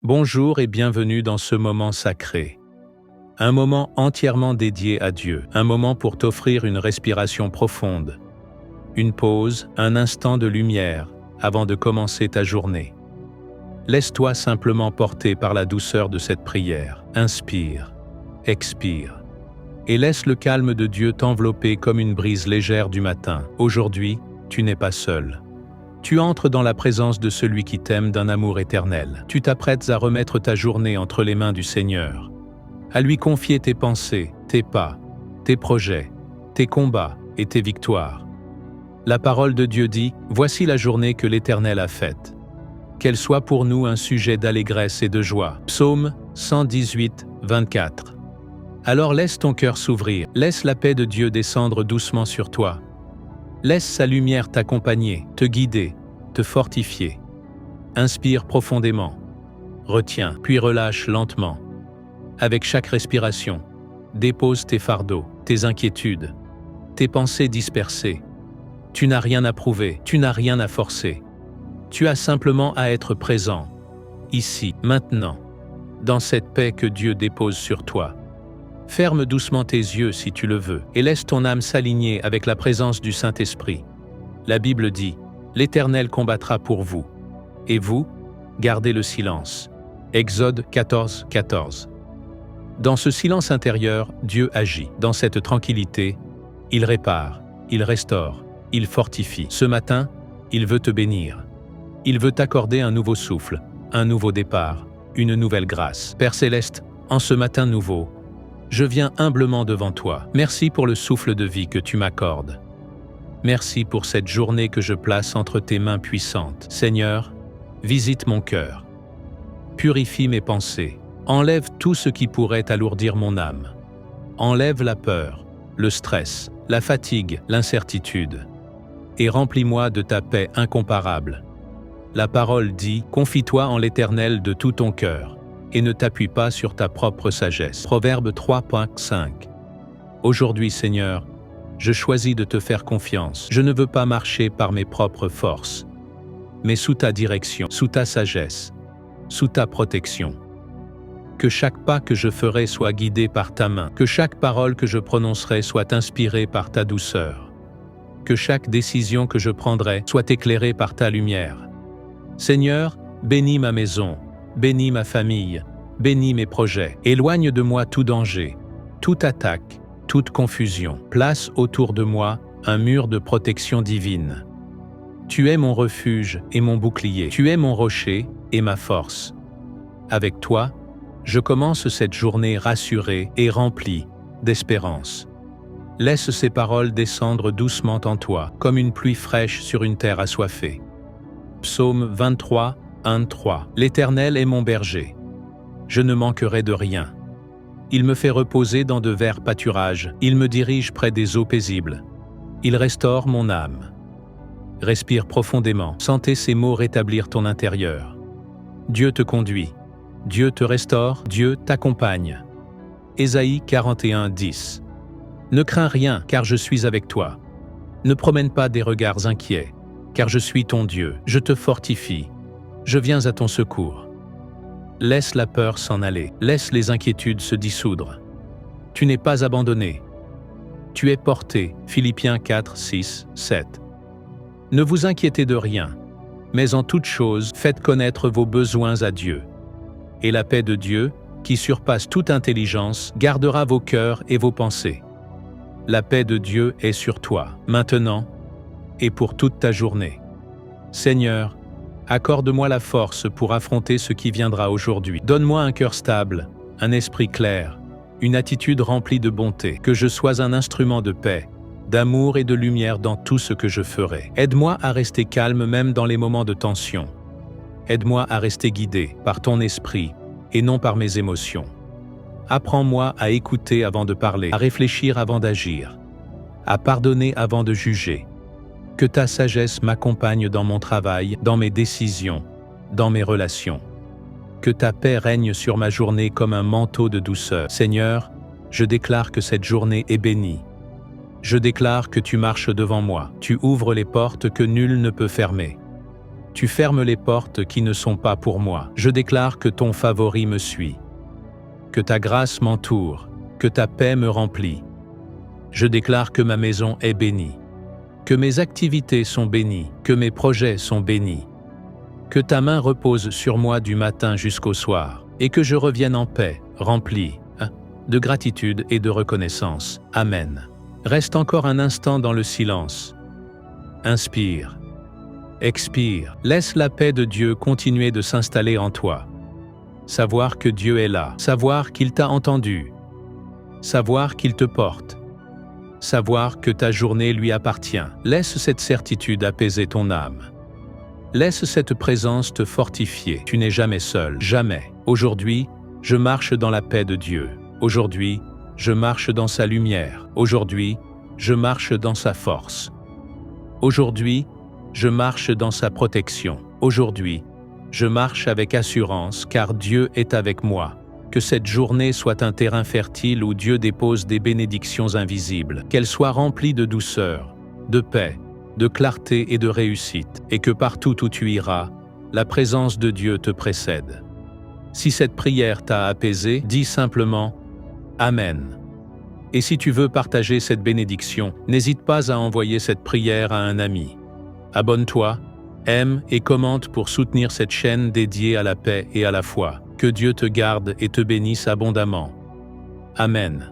Bonjour et bienvenue dans ce moment sacré. Un moment entièrement dédié à Dieu, un moment pour t'offrir une respiration profonde, une pause, un instant de lumière avant de commencer ta journée. Laisse-toi simplement porter par la douceur de cette prière. Inspire, expire, et laisse le calme de Dieu t'envelopper comme une brise légère du matin. Aujourd'hui, tu n'es pas seul. Tu entres dans la présence de celui qui t'aime d'un amour éternel. Tu t'apprêtes à remettre ta journée entre les mains du Seigneur, à lui confier tes pensées, tes pas, tes projets, tes combats et tes victoires. La parole de Dieu dit « Voici la journée que l'Éternel a faite. Qu'elle soit pour nous un sujet d'allégresse et de joie. » Psaume 118, 24. Alors laisse ton cœur s'ouvrir, laisse la paix de Dieu descendre doucement sur toi. Laisse sa lumière t'accompagner, te guider, te fortifier. Inspire profondément, retiens, puis relâche lentement. Avec chaque respiration, dépose tes fardeaux, tes inquiétudes, tes pensées dispersées. Tu n'as rien à prouver, tu n'as rien à forcer. Tu as simplement à être présent, ici, maintenant, dans cette paix que Dieu dépose sur toi. Ferme doucement tes yeux si tu le veux et laisse ton âme s'aligner avec la présence du Saint-Esprit. La Bible dit « L'Éternel combattra pour vous, et vous, gardez le silence. » Exode 14, 14. Dans ce silence intérieur, Dieu agit. Dans cette tranquillité, il répare, il restaure, il fortifie. Ce matin, il veut te bénir. Il veut t'accorder un nouveau souffle, un nouveau départ, une nouvelle grâce. Père Céleste, en ce matin nouveau, je viens humblement devant toi. Merci pour le souffle de vie que tu m'accordes. Merci pour cette journée que je place entre tes mains puissantes. Seigneur, visite mon cœur. Purifie mes pensées. Enlève tout ce qui pourrait alourdir mon âme. Enlève la peur, le stress, la fatigue, l'incertitude. Et remplis-moi de ta paix incomparable. La parole dit « Confie-toi en l'Éternel de tout ton cœur. » et ne t'appuie pas sur ta propre sagesse. Proverbe 3.5. Aujourd'hui, Seigneur, je choisis de te faire confiance. Je ne veux pas marcher par mes propres forces, mais sous ta direction, sous ta sagesse, sous ta protection. Que chaque pas que je ferai soit guidé par ta main, que chaque parole que je prononcerai soit inspirée par ta douceur, que chaque décision que je prendrai soit éclairée par ta lumière. Seigneur, bénis ma maison, bénis ma famille, bénis mes projets. Éloigne de moi tout danger, toute attaque, toute confusion. Place autour de moi un mur de protection divine. Tu es mon refuge et mon bouclier. Tu es mon rocher et ma force. Avec toi, je commence cette journée rassurée et remplie d'espérance. Laisse ces paroles descendre doucement en toi, comme une pluie fraîche sur une terre assoiffée. Psaume 23, 1-3. L'Éternel est mon berger. Je ne manquerai de rien. Il me fait reposer dans de verts pâturages. Il me dirige près des eaux paisibles. Il restaure mon âme. Respire profondément. Sentez ces mots rétablir ton intérieur. Dieu te conduit. Dieu te restaure. Dieu t'accompagne. Ésaïe 41, 10. Ne crains rien, car je suis avec toi. Ne promène pas des regards inquiets, car je suis ton Dieu. Je te fortifie. Je viens à ton secours. Laisse la peur s'en aller, laisse les inquiétudes se dissoudre. Tu n'es pas abandonné. Tu es porté, Philippiens 4, 6, 7. Ne vous inquiétez de rien, mais en toute chose, faites connaître vos besoins à Dieu. Et la paix de Dieu, qui surpasse toute intelligence, gardera vos cœurs et vos pensées. La paix de Dieu est sur toi, maintenant et pour toute ta journée. Seigneur, accorde-moi la force pour affronter ce qui viendra aujourd'hui. Donne-moi un cœur stable, un esprit clair, une attitude remplie de bonté, que je sois un instrument de paix, d'amour et de lumière dans tout ce que je ferai. Aide-moi à rester calme même dans les moments de tension. Aide-moi à rester guidé par ton esprit et non par mes émotions. Apprends-moi à écouter avant de parler, à réfléchir avant d'agir, à pardonner avant de juger. Que ta sagesse m'accompagne dans mon travail, dans mes décisions, dans mes relations. Que ta paix règne sur ma journée comme un manteau de douceur. Seigneur, je déclare que cette journée est bénie. Je déclare que tu marches devant moi. Tu ouvres les portes que nul ne peut fermer. Tu fermes les portes qui ne sont pas pour moi. Je déclare que ton favori me suit, que ta grâce m'entoure, que ta paix me remplit. Je déclare que ma maison est bénie, que mes activités sont bénies, que mes projets sont bénis, que ta main repose sur moi du matin jusqu'au soir, et que je revienne en paix, rempli de gratitude et de reconnaissance. Amen. Reste encore un instant dans le silence. Inspire. Expire. Laisse la paix de Dieu continuer de s'installer en toi. Savoir que Dieu est là. Savoir qu'il t'a entendu. Savoir qu'il te porte. Savoir que ta journée lui appartient. Laisse cette certitude apaiser ton âme. Laisse cette présence te fortifier. Tu n'es jamais seul. Jamais. Aujourd'hui, je marche dans la paix de Dieu. Aujourd'hui, je marche dans sa lumière. Aujourd'hui, je marche dans sa force. Aujourd'hui, je marche dans sa protection. Aujourd'hui, je marche avec assurance car Dieu est avec moi. Que cette journée soit un terrain fertile où Dieu dépose des bénédictions invisibles. Qu'elle soit remplie de douceur, de paix, de clarté et de réussite. Et que partout où tu iras, la présence de Dieu te précède. Si cette prière t'a apaisé, dis simplement « Amen ». Et si tu veux partager cette bénédiction, n'hésite pas à envoyer cette prière à un ami. Abonne-toi, aime et commente pour soutenir cette chaîne dédiée à la paix et à la foi. Que Dieu te garde et te bénisse abondamment. Amen.